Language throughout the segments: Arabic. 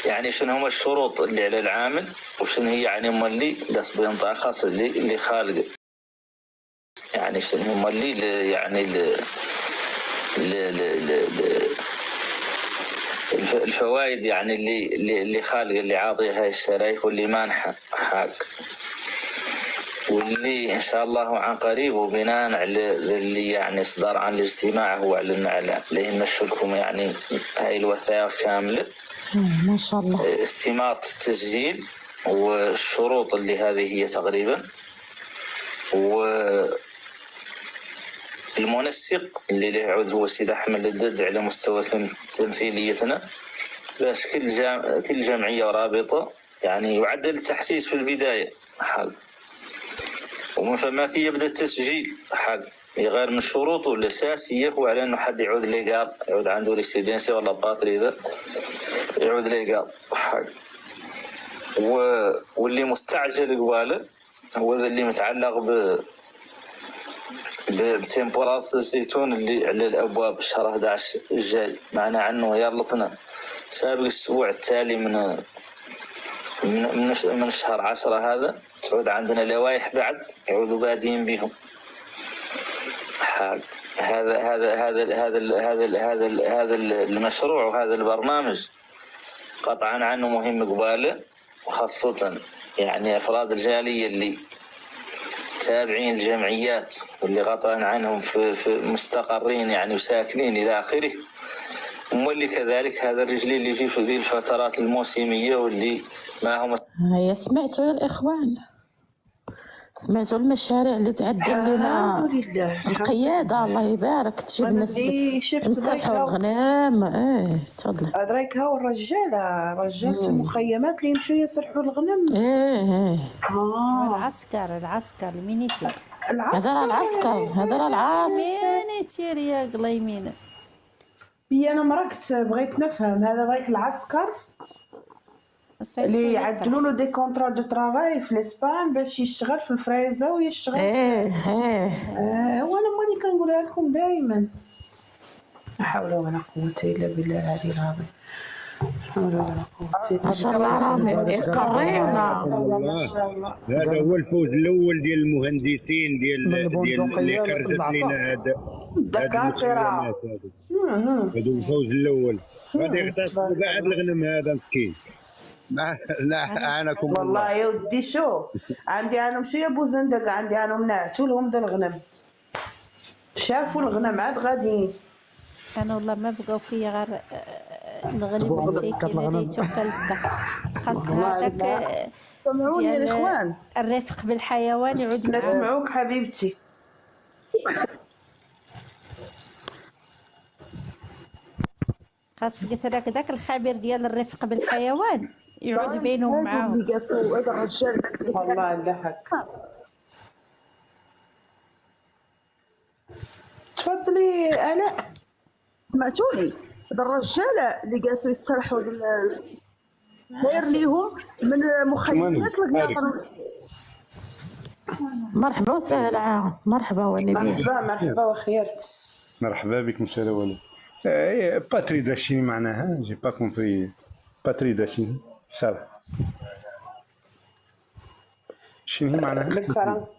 يعني شنو هما الشروط اللي على العامل، وشنو هي يعني هما اللي داس بنطاق خاص اللي خالق، يعني شنو هما اللي يعني الفوائد يعني اللي خالق اللي عاطي هاي الشرايك واللي مانحه حق، واللي ان شاء الله عن قريب وبناء على اللي يعني صدر عن الاجتماع هو اعلن على اللي نمشوا لكم يعني هاي الوثائق كامله ما شاء الله. استمارة التسجيل والشروط اللي هذه هي تقريبا، والمنسق اللي له يعود هو السيد احمد الدد على مستوى تمثيليتنا، باش كل جمعيه ورابطه يعني يعدل التحسيس في البدايه حق، ومن ثم يبدا التسجيل حق غير من شروطه الاساسيه هو على انه حد يعود ليغال، يعود عنده ريسيدنسي ولا باتري ذا يعود ليغال حق. واللي مستعجل قواله هو اللي متعلق بتمبورات الزيتون اللي على الابواب شهر 11 الجاي، معناه عنه يرلطنا سابق الاسبوع التالي من شهر 10 هذا تعود عندنا لوائح بعد يعودوا بادين بهم حق. هذا المشروع وهذا البرنامج قطعا عنه مهم قباله، وخاصة يعني أفراد الجالية اللي تابعين الجمعيات واللي قطعا عنهم في مستقرين يعني وساكنين إلى آخره، واللي كذلك هذا الرجل اللي يجي في ذي الفترات الموسمية واللي ما هم. هيا سمعتوا يا الإخوان، سمعتوا المشاريع اللي تعدل لنا القيادة، الله يبارك، تجيب لنا نسرحوا الغنم. تفضل. أدريك هاو رجالة المخيمات اللي يمشوا يسرحوا الغنم. العسكر المينيتير. هذا العسكر مينيتير يا قليمين. أنا مركت بغيت نفهم هذا رايك العسكر اللي يعدلوا له دي كونترا دو ترافاي في الاسبان باش يشتغل في الفريزه ويشتغل. وانا ماني كنقولها لكم دائما، لا حول ولا قوه الا بالله العلي العظيم. ما شاء الله رامي يقرينا. هذا هو الفوز الاول ديال المهندسين ديال اللي كرزت لنا هذا الدكاتره، هذا الفوز الاول. غادي يغتصبوا كاع هذا الغنم هذا مسكين. لا اعانكم والله يا ودي. شوف عندي انا مشي ابو زندق، عندي انا منعتوا لهم ذا الغنم، شافوا الغنم عاد غاديين. انا والله ما بقاو فيا غير الغنم المساكين اللي توكل خاص هذاك. سمعوني يا الاخوان، الرفق بالحيوان يعود. نسمعوك حبيبتي. خاص قلت لك ذاك الخبير ديال الرفق بالحيوان يعود بينهم معاهم. هذا الرجال والله يضحك. تفضلي آلاء. سمعتوني؟ هذا الرجاله اللي جالسوا يسترحوا داير ليهم من مخيمات القياطه. مرحبا وسهلا. مرحبا والنبي. مرحبا وخيرت. مرحبا بك مساله. باتري داشيني معناها جي با كومبري. باتري داشيني شرح شنو معناها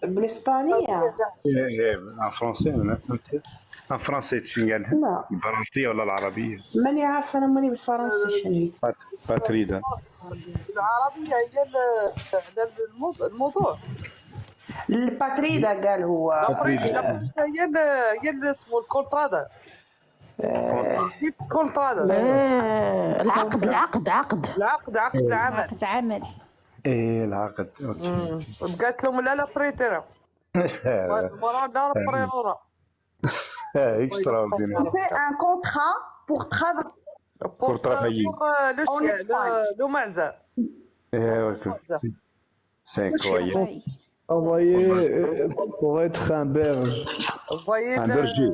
بالاسبانيه؟ ان فرونسي. انا فهمت ان فرونسي شنو قالها؟ الفرنسيه ولا العربيه؟ ماني عارفه انا، ماني بالفرنسي شنو باتريدا. العربيه هي الموضوع. الباتريدا قال هو. هي اللي اسمه الكونترادا. كيف كونترادا؟ العقد عمل. العقد. قالت لهم لا بريتيرا مرة دار بريرورا extraordinaire. C'est un contrat pour travailler. Le معزة. C'est incroyable. Pour être un berger. Un berger.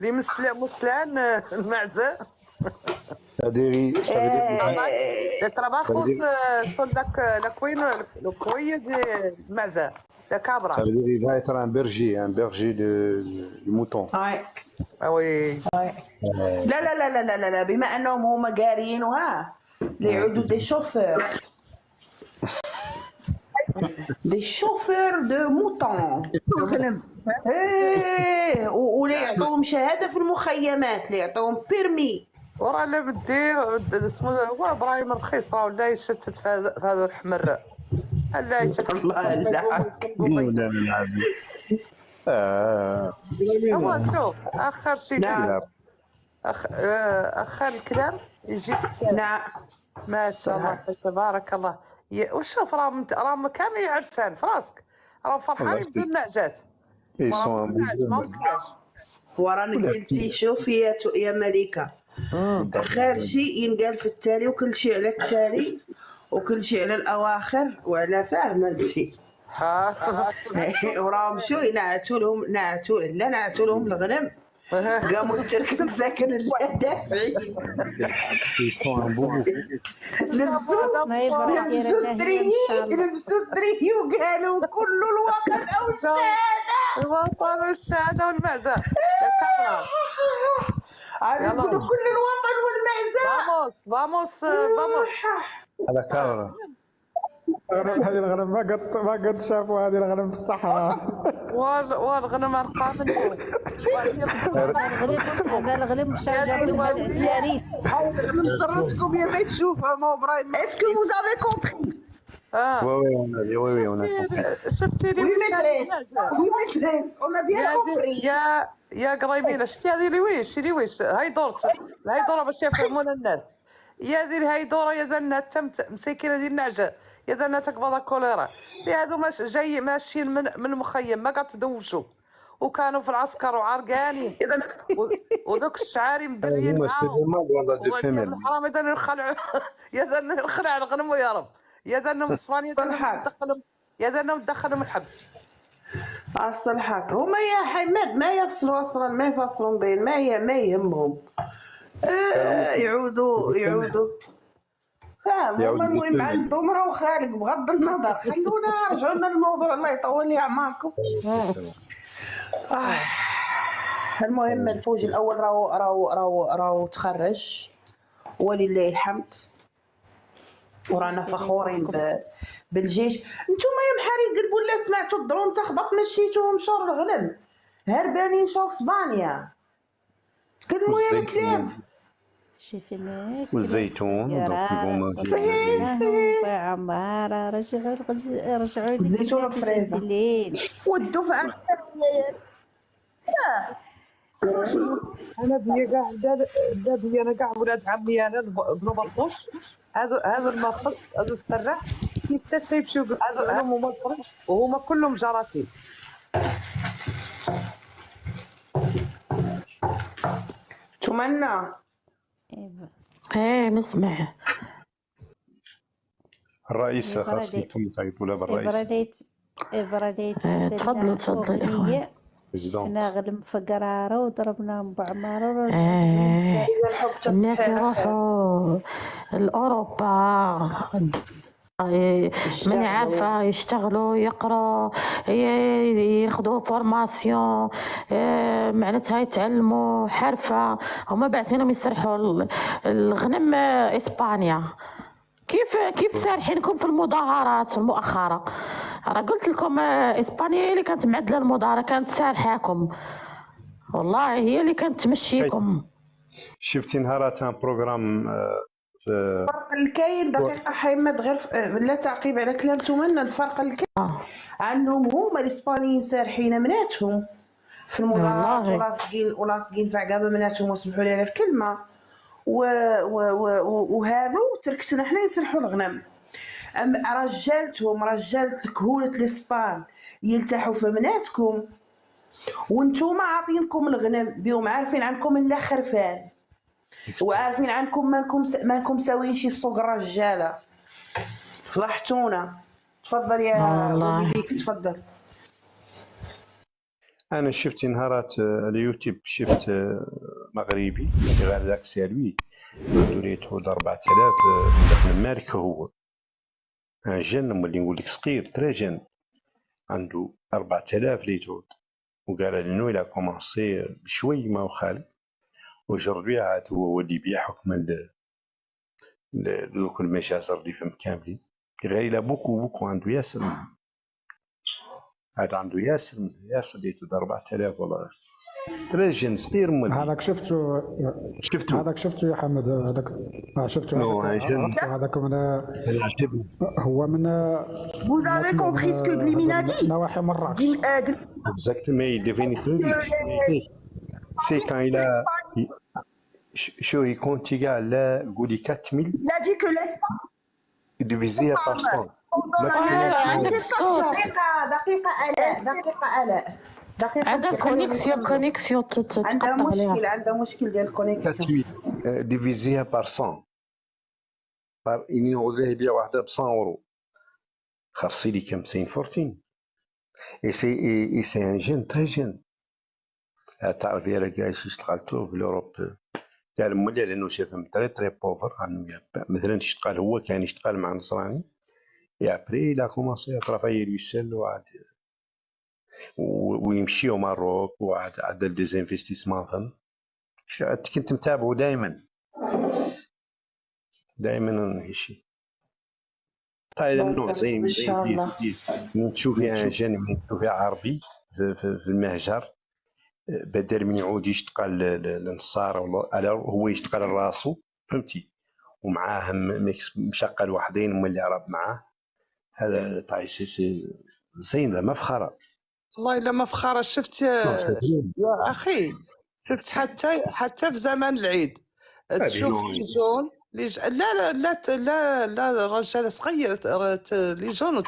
اللي مسلان المعزة. Ça veut dire de trabajos son la cueille de المعزة. La cabra. Ça veut dire il va être un berger de mouton. Ah oui. لا بما انهم هما قاريين وها اللي يعودوا دي شوفور دو موطون. الغنم ايه ولا يعطوهم شهاده في المخيمات، اللي يعطوهم بيرمي. وراه لا بدي اسمه هو ابراهيم الرخيص راه ولا يشتت في هذا الحمر. لا يشتت الله لا العظيم. هو شوف اخر شيء نعم اخر الكلام يجي في التالي. نعم ما شاء الله تبارك الله. وشوف راه كامل عرسان في راسك، راه فرحانين بدون النعجات. ما ورانا قلتي شوف يا مليكه، اخر شيء ينقال في التالي وكل شيء على التالي وكل شيء على الاواخر وعلى فاهمه انتي. وراهم شو نعتوا لهم الغنم، قاموا الترك مساكن الدافعين لبسوا الدري وقالوا كل الوطن او الشهاده. الوطن والشهاده والمعزه. يقولوا كل الوطن والمعزه. فاموس على كاميرا. هذه الغنم ما قد شافوا هذه الغنم في الصحراء. والغنم ارقى منه. هذا الغنم مشى جاب العريس. الغنم ضرتكم يا بيت شوفها ما ابراهيم. اسكو vous avez compris؟ وي شفتي لي وي ماتريس on a bien compris. يا قريبين شفتي هذه لويش هاي دورة باش يفهمون الناس. يا هاي دورة يا ذا تمت مسكينه ديال النعجه يا ذا تقبض كوليرا. هادو جاي ماشيين من المخيم ما قاعد تدوشوا وكانوا في العسكر وعرقانين وذوك الشعاري مدليين معاهم. الحرام يا ذا نخلع الغنم ويا رب يا ذا مصفاني يا ذا مدخلهم الحبس. الصلحات هما يا حماد ما يفصلوا اصلا، ما يفصلون بين ما يهمهم. يعودوا فاهم. هما المهم عندهم راه خالق بغض النظر. خلونا رجعونا للموضوع الله يطول لي اعماركم. المهم الفوج الاول راهو تخرج ولله الحمد ورانا فخورين بالجيش. نتوما يا محاري قلبوا لا سمعتوا الدرون تخبط مشيتوهم شور الغنم هربانين شور اسبانيا. تكلموا يا الكلاب شوفي ماك والزيتون يا عمارة رجعوا الزيتون فريزة الليل والدفعة انا بيا كاع دابا انا كاع ولاد عمي انا بنو بطوش هذا المخص هذا السراح كيف تيمشيو هذا هما الفرج وهما كلهم جراتي. تمنى نسمع. الرئيس خاصكم طيبوا له بالرئيس. تفضلوا اخوان. شفنا غنم في قرارة وضربناهم بعمارة. الناس يروحوا لأوروبا ماني عارفة يشتغلوا يقروا ياخذوا فورماسيون معناتها يتعلموا حرفة. هما باعثينهم يسرحوا الغنم إسبانيا. كيف سارحينكم في المظاهرات المؤخرة؟ راه قلت لكم إسبانيا هي اللي كانت معدلة المظاهرة، كانت سارحاكم والله، هي اللي كانت تمشيكم. شفتي نهاراتها بروغرام الفرق الكاين دقيقة حماد غير لا تعقيب على كلام تمنى. الفرق الكاين عنهم هما الإسبانيين سارحين مناتهم في المظاهرات ولاصقين في عقابة مناتهم واسمحوا لي على الكلمة وهذا تركتنا حنا يسرحوا الغنم. رجالة كهولة الإسبان يلتحوا في مناتكم وانتوما عاطينكم الغنم بيهم عارفين عنكم إلا خرفان وعارفين عنكم مانكم ساويين شي في سوق الرجالة. فضحتونا. تفضل يا وليديك تفضل. انا شفت نهارات اليوتيوب شفت مغربي غير ذاك سالوي دوريته 4000 من مالك هو جن مولي نقول لك صغير تري جن عنده 4000 ليتود وقال انه الى كومونسي بشوي ما وخال وجربي عاد هو اللي بيع حكم دوك المجازر اللي فهم كاملين غير لا بوكو عنده ياسر هذا عنده ياسر ديتو 4000 ولا ترجن صغير مولي. هذاك شفتو يا حمد، هذاك شفتو هذاك من هو من Vous avez compris ce que Glimina dit. نواحي مراكش. Exactement, c'est quand il a شو يكون تيجا لا قولي 4000. Il a dit que l'Espagne divisé par 100. عندك الصوت. دقيقة آلاء. عندها كونيكسيون تقطع عليها. عندها مشكل ديال الكونيكسيون. 4000 divisé par 100. par union ولا يبيع واحدة ب 100 €. خرصي لي كم سين 14. et c'est un jeune très jeune. تعرف يا رجال ايش اشتغلتو في الاوروب تاع المولي لانه شافهم تري بوفر. مثلا اشتغل هو كان يشتغل مع نصراني et après il a commencé à travailler lui seul ويمشي ماروك وعاد عدل دي انفستيسمون. فهم كنت متابعه دائما هالشيء. هذا النوع زين ان شاء الله. من تشوفي ان جانب من تشوفي عربي في المهجر بدل من يعود يشتغل للنصارى ولا هو يشتغل راسو فهمتي ومعاه مشقل وحدين هما اللي عرب معاه. هذا طايسي زين مفخره والله الا مفخره. شفت يا اخي شفت حتى في زمان العيد تشوف ليجون لا رجال صغير ليجون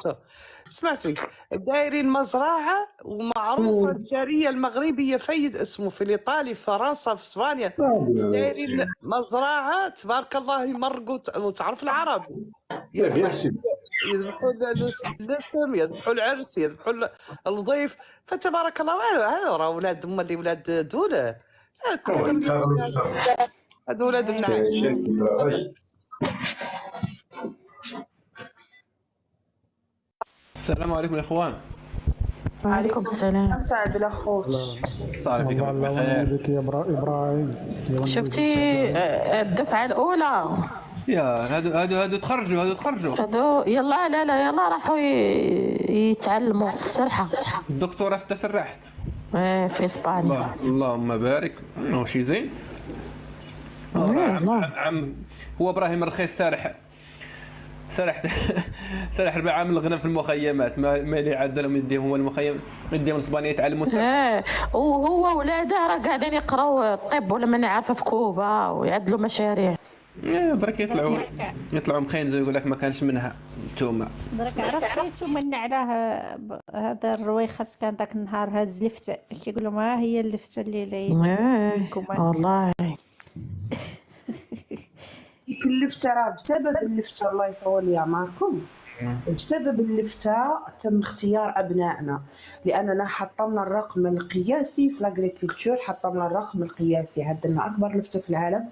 سمعتي دايرين مزرعه ومعروفه الجاليه المغربيه فايد اسمه في الايطالي في فرنسا في اسبانيا دايرين مزرعه تبارك الله يمرقوا وتعرف العرب يذبحوا اللسم يذبحوا العرس يذبحوا الضيف فتبارك الله. هذا راه اولاد هما اللي ولاد دوله هذو ولاد النعاس. السلام عليكم يا اخوان. وعليكم السلام. سعد الاخوت. صار فيك بخير يا ابراهيم. شفتي الدفعه الاولى هادو تخرجوا هادو يلا لا يلا راحوا يتعلموا السرحه. الدكتوره تسرحت في اسبانيا. اللهم بارك. شي زين. عم هو ابراهيم الرخيص سارح 4 عام الغنم في المخيمات ما اللي عدلهم يديهم هو المخيم يديهم اسبانيا يتعلموا وهو ولاده راه قاعدين يقراو الطب ولا ماني عارفه في كوبا ويعدلوا مشاريع. درك يطلعوا مخينزو يقول لك ما كانش منها نتوما. درك عرفتي تومنا على هذا الرويخس كان ذاك النهار هاز لفته كيقولوا ما هي اللفته اللي والله اللفتة راه بسبب اللفتة الله يطول اعماركم. بسبب اللفتة تم اختيار ابنائنا لاننا حطمنا الرقم القياسي في لاغريكولتور. حطمنا الرقم القياسي عندنا اكبر لفتة في العالم.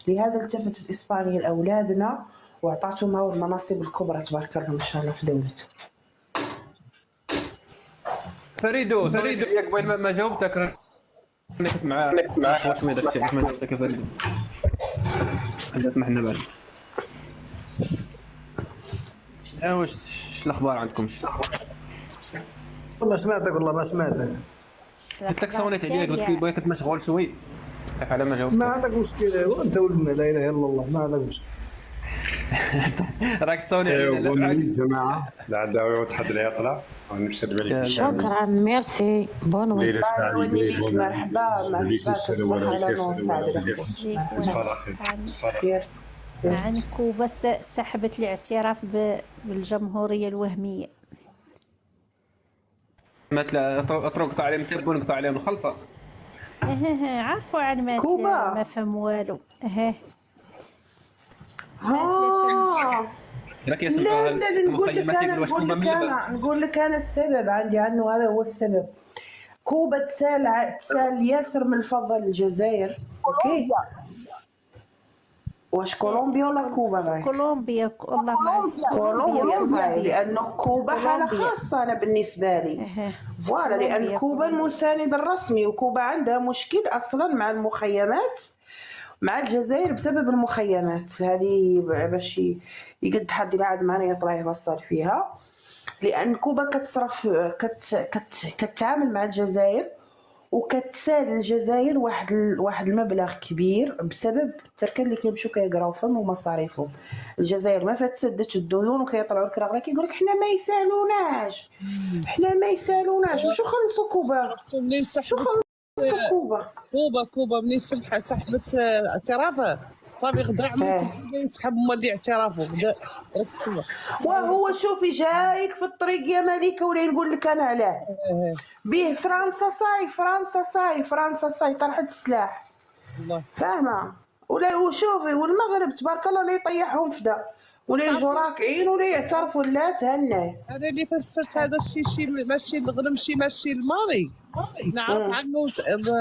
لهذا التفتت اسبانيا لاولادنا واعطتهم هاو المناصب الكبرى تبارك الله ما شاء الله في دولتها. فريدو يا قبل ما جاوبتك كنت مع واش ما داكشي علاش ما شفتك فريدو. هذا سمحنا بالك. واش الاخبار عندكم؟ والله سمعتك والله ما سمعتك. قلت لك صونيت عليك قلت لي كنت مشغول شوي على ما جاوبتك. ما عندك مشكله انت ولدنا لا اله الا الله ما عندك مشكله. راك تصوني علينا يا جماعه لا داوي تحد لا يطلع ونمشد عليك. شكرا ميرسي بون وي. مرحبا تصبح على نور سعد الاخوات. عن كوبا سحبت الاعتراف بالجمهوريه الوهميه. مثلا اطرق عليهم تبون نقطع عليهم الخلصه. عارفوا عن كوبا ما فهم والو. لا نقول لك انا السبب عندي عنه. هذا هو السبب. كوبا تسال ياسر من الفضل الجزائر. اوكي واش كولومبيا ولا كوبا؟ كولومبيا والله كولومبيا صحيح لانه كوبا حاله خاصه انا بالنسبه لي فوالا لان كوبا المساند الرسمي وكوبا عندها مشكل اصلا مع المخيمات مع الجزائر بسبب المخيمات هذه، باش يقد حد العاد معنا يطلع يفصل فيها، لان كوبا كتصرف كتعامل مع الجزائر وكتسال الجزائر واحد المبلغ كبير بسبب التركه اللي كيمشيو كيقراو فيهم ومصاريفهم. الجزائر ما فتسدتش الديون وكيطلعوا الكراغله كيقول لك حنا ما يسالوناش مشو خلصوا كوبا. شو خلصوا كوبا منين سحبت اعترافه صافي غدا عملت يسحب هما اللي اعترافه غدا تسمع. وهو شوفي جايك في الطريق يا مليكه ولا نقول لك انا علاه به فرنسا صاي طرحت السلاح فاهمه. ولا وشوفي والمغرب تبارك الله لا يطيحهم فدا ولا يجوا راكعين ولا يعترفوا لا تهنى. هذا اللي فسرت هذا الشيء شي ماشي الغنم شي ماشي الماري نعرف عنه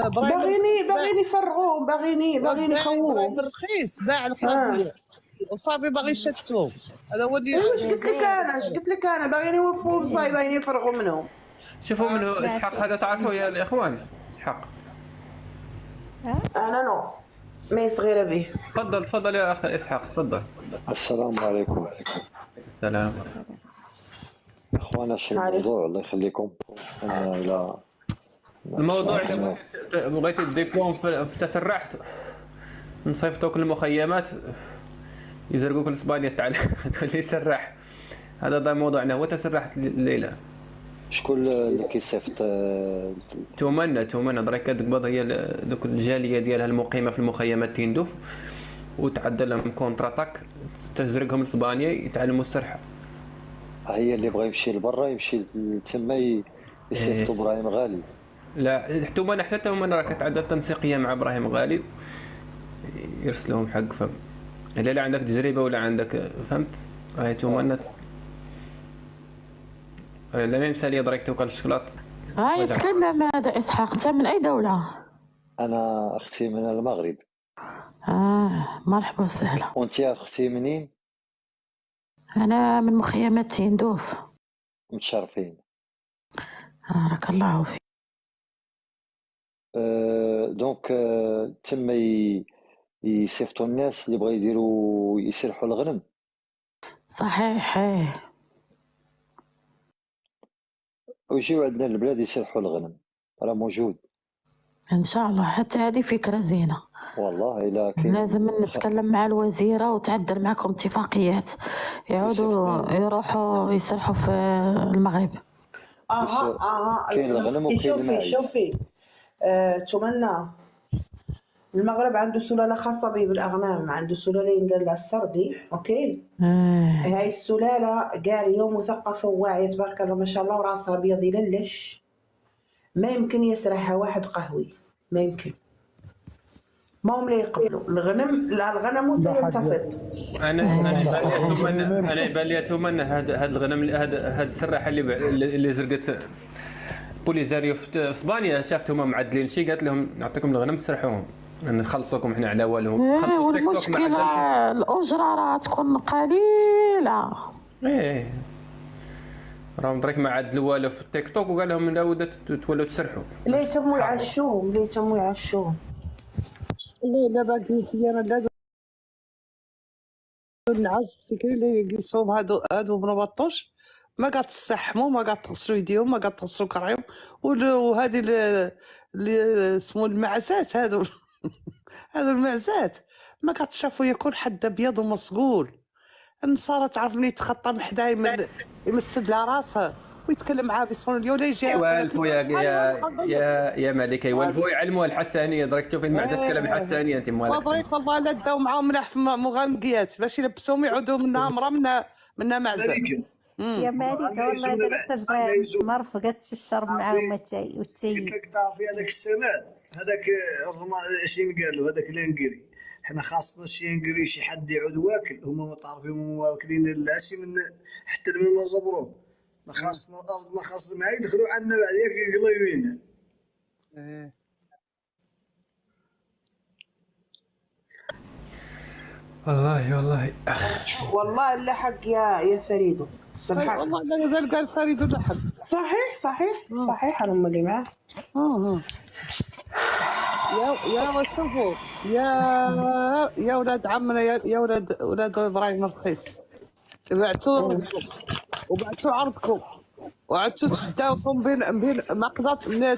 باغيني يفرغوه باغيني يخووه رخيص باع الحريه وصافي باغي يشتوه. هذا هو اللي واش قلت لك انا باغيين يوفوه بصاي باغيين يفرغوا منهم. شوفوا منه اسحاق هذا تعرفوا يا الاخوان اسحاق. انا نو ما صغيره به. تفضل يا اخ اسحاق تفضل. السلام عليكم. السلام. اخوانا شي الموضوع الله يخليكم. انا الى الموضوع اللي بغيتي تضيفوهم في تسرحت نصيفطوك المخيمات يزرقوك الاسبانيا تعال تولي سراح. هذا موضوعنا هو تسرحت الليله. شكون اللي كيصيفط؟ تومنا درك كتقبض هي دوك الجاليه ديالها المقيمه في المخيمات تندوف وتعدى لهم كونتراتاك تزرقهم لاسبانيا يتعلموا السرحه. هي اللي بغى يمشي لبرا يمشي تما يصيفطوا ابراهيم غالي. لا حتى هما راه كتعدى تنسيقيه مع ابراهيم غالي يرسلوهم حق فهم. الا لا عندك تجربه ولا عندك فهمت راهي تومنا لا ما يمسالي يضرك توكل الشكلاط. هاي تكلم هذا اسحاق. انت من اي دوله؟ انا اختي من المغرب. مرحبا وسهلا. وانت يا اختي منين؟ انا من مخيمات تندوف. متشرفين. بارك الله فيك. دونك تما يصيفطوا الناس اللي بغا يديروا يسرحوا الغنم. صحيح. ويجيو عندنا البلاد يسرحوا الغنم راه موجود ان شاء الله. حتى هذه فكره زينه والله. الا لازم نتكلم مع الوزيره وتعدل معكم اتفاقيات يعودوا يروحوا يسرحوا في المغرب. كاين الغنم وكاين الماعز. شوفي تمنى المغرب عنده سلاله خاصه به بالاغنام، عنده سلاله ينقال لها السردي. اوكي هاي السلاله كاع اليوم مثقفه وواعيه تبارك الله ما شاء الله وراسها ابيض يللش. ما يمكن يسرحها واحد قهوي، ما يمكن. ما هم لا يقبلوا الغنم سينتفض. انا يبان لي اتمنى هذا الغنم هذا السراحه اللي زرقت بوليزاريو في اسبانيا شافتهم معدلين شي قالت لهم نعطيكم الغنم تسرحوهم نخلصوكم احنا على والهم. والمشكله الاجره راه تكون قليله. راهم درك ما عدلوا والو في التيك توك وقال لهم لا ود تولوا تسرحوا. ليتهم يعشوهم والله الا باقي فيا انا لا نعرف سكري اللي يقيسوهم هادو بنبطوش ما كتصحموا ما كتغسلوا يديهم ما كتغسلوا كراعيهم. وهذه اللي اسمو المعزات هادو المعزات ما كتشافوا يكون حد ابيض ومصقول. النصارى تعرف ملي يتخطى من حدايا يمسد لها راسها ويتكلم معاه باسم الله ولا يجي يوالفوا يا مالك يوالفوا يعلموا الحسانيه. درك تشوفي المعزه تكلم الحسانيه انت موالف. والله لا داو معاهم ملاح مغامقيات باش يلبسوهم يعودوا منها مرا منها معزه. يا مالك والله دابا تجبري تمر فقدت الشرب معاهم والتاي قلت لك تعرفي هذاك السماد هذاك اش قالوا هذاك الانقري حنا خاصنا شي انقري شي حد يعود واكل. هما ما تعرفين هما واكلين العشي من حتى لما زبروه. خاصنا ارضنا خاصنا ما يدخلوا عندنا بعد ياك قليوين. والله الا حق يا فريدو. والله لا قال فريدو لا حق. صحيح انا اللي معاه. يا شوفوا يا ولاد عمنا يا ولاد ابراهيم الرخيص، بعتوا وبعتوا عرضكم وعدتوا تداوكم بين مقدط من